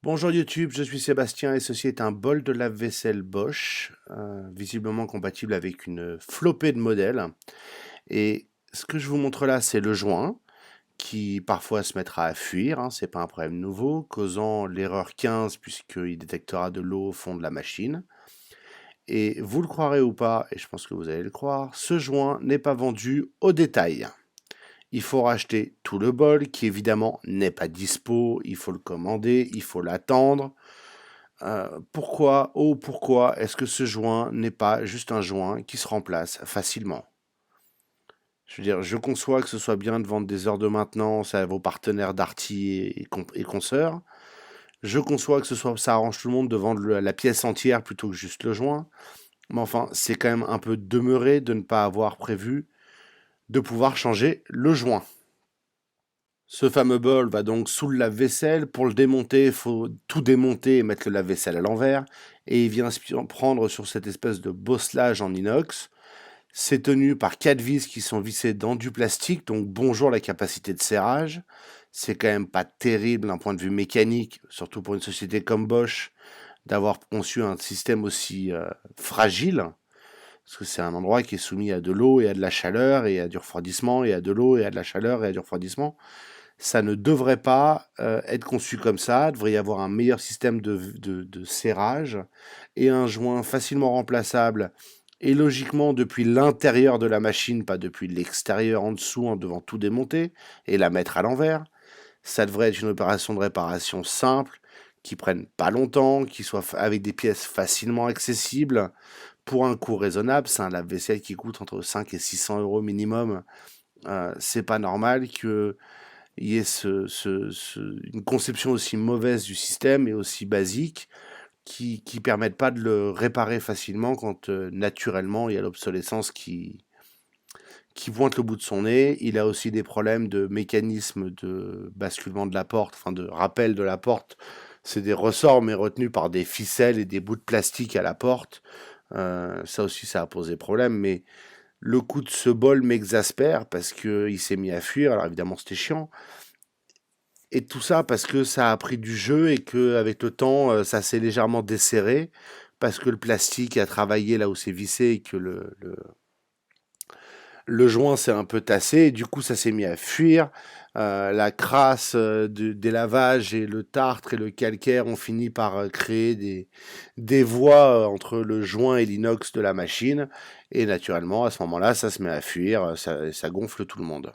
Bonjour YouTube, je suis Sébastien et ceci est un bol de lave-vaisselle Bosch, visiblement compatible avec une flopée de modèles. Et ce que je vous montre là, c'est le joint qui parfois se mettra à fuir, hein, c'est pas un problème nouveau, causant l'erreur 15 puisqu'il détectera de l'eau au fond de la machine. Et vous le croirez ou pas, et je pense que vous allez le croire, ce joint n'est pas vendu au détail. Il faut racheter tout le bol qui évidemment n'est pas dispo, il faut le commander, il faut l'attendre. Pourquoi est-ce que ce joint n'est pas juste un joint qui se remplace facilement? Je veux dire, je conçois que ce soit bien de vendre des heures de maintenance à vos partenaires Darty et consoeurs. Je conçois que ça arrange tout le monde de vendre la pièce entière plutôt que juste le joint. Mais enfin, c'est quand même un peu demeuré de ne pas avoir prévu de pouvoir changer le joint. Ce fameux bol va donc sous le lave-vaisselle. Pour le démonter, il faut tout démonter et mettre le lave-vaisselle à l'envers. Et il vient prendre sur cette espèce de bosselage en inox. C'est tenu par 4 vis qui sont vissées dans du plastique. Donc bonjour la capacité de serrage. C'est quand même pas terrible d'un point de vue mécanique, surtout pour une société comme Bosch, d'avoir conçu un système aussi fragile. Parce que c'est un endroit qui est soumis à de l'eau et à de la chaleur et à du refroidissement et à de l'eau et à de la chaleur et à du refroidissement. Ça ne devrait pas être conçu comme ça. Il devrait y avoir un meilleur système de serrage et un joint facilement remplaçable et logiquement depuis l'intérieur de la machine, pas depuis l'extérieur en dessous en devant tout démonter et la mettre à l'envers. Ça devrait être une opération de réparation simple, qui prenne pas longtemps, qui soit avec des pièces facilement accessibles pour un coût raisonnable. C'est un lave-vaisselle qui coûte entre 5 et 600 euros minimum. C'est pas normal que il y ait une conception aussi mauvaise du système et aussi basique qui permettent pas de le réparer facilement quand naturellement il y a l'obsolescence qui pointe le bout de son nez. Il a aussi des problèmes de mécanisme de basculement de la porte, enfin de rappel de la porte. C'est des ressorts mais retenus par des ficelles et des bouts de plastique à la porte. Ça aussi ça a posé problème, mais le coup de ce bol m'exaspère parce qu'il s'est mis à fuir. Alors évidemment c'était chiant. Et tout ça parce que ça a pris du jeu et qu'avec le temps, ça s'est légèrement desserré parce que le plastique a travaillé là où c'est vissé et que le joint s'est un peu tassé et du coup ça s'est mis à fuir. La crasse des lavages et le tartre et le calcaire ont fini par créer des voies entre le joint et l'inox de la machine. Et naturellement, à ce moment-là, ça se met à fuir, ça gonfle tout le monde.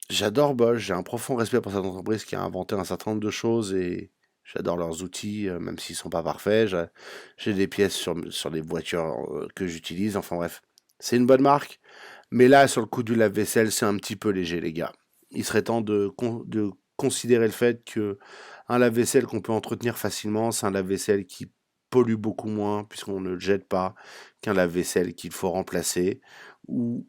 J'adore Bosch, j'ai un profond respect pour cette entreprise qui a inventé un certain nombre de choses et j'adore leurs outils, même s'ils sont pas parfaits. J'ai des pièces sur les voitures que j'utilise, enfin bref. C'est une bonne marque, mais là, sur le coup du lave-vaisselle, c'est un petit peu léger, les gars. Il serait temps de considérer le fait que un lave-vaisselle qu'on peut entretenir facilement, c'est un lave-vaisselle qui pollue beaucoup moins, puisqu'on ne le jette pas, qu'un lave-vaisselle qu'il faut remplacer, ou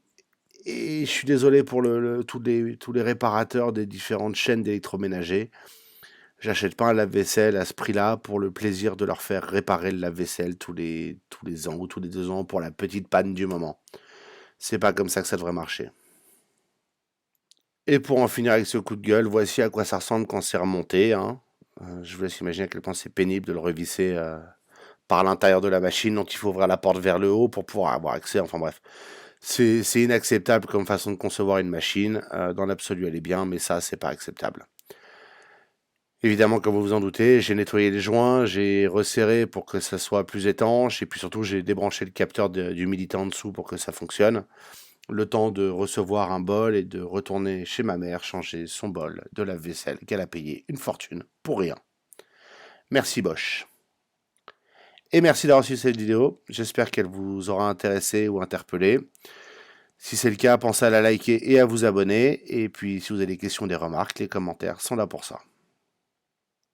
et je suis désolé pour tous les réparateurs des différentes chaînes d'électroménager. J'achète pas un lave-vaisselle à ce prix-là pour le plaisir de leur faire réparer le lave-vaisselle tous les ans ou tous les 2 ans pour la petite panne du moment. C'est pas comme ça que ça devrait marcher. Et pour en finir avec ce coup de gueule, voici à quoi ça ressemble quand c'est remonté, hein. Je vous laisse imaginer à quel point c'est pénible de le revisser par l'intérieur de la machine, donc il faut ouvrir la porte vers le haut pour pouvoir avoir accès. Enfin bref, c'est inacceptable comme façon de concevoir une machine. Dans l'absolu, elle est bien, mais ça, c'est pas acceptable. Évidemment, comme vous vous en doutez, j'ai nettoyé les joints, j'ai resserré pour que ça soit plus étanche, et puis surtout, j'ai débranché le capteur d'humidité en dessous pour que ça fonctionne. Le temps de recevoir un bol et de retourner chez ma mère changer son bol de lave-vaisselle qu'elle a payé une fortune pour rien. Merci Bosch. Et merci d'avoir suivi cette vidéo. J'espère qu'elle vous aura intéressé ou interpellé. Si c'est le cas, pensez à la liker et à vous abonner. Et puis, si vous avez des questions, des remarques, les commentaires sont là pour ça.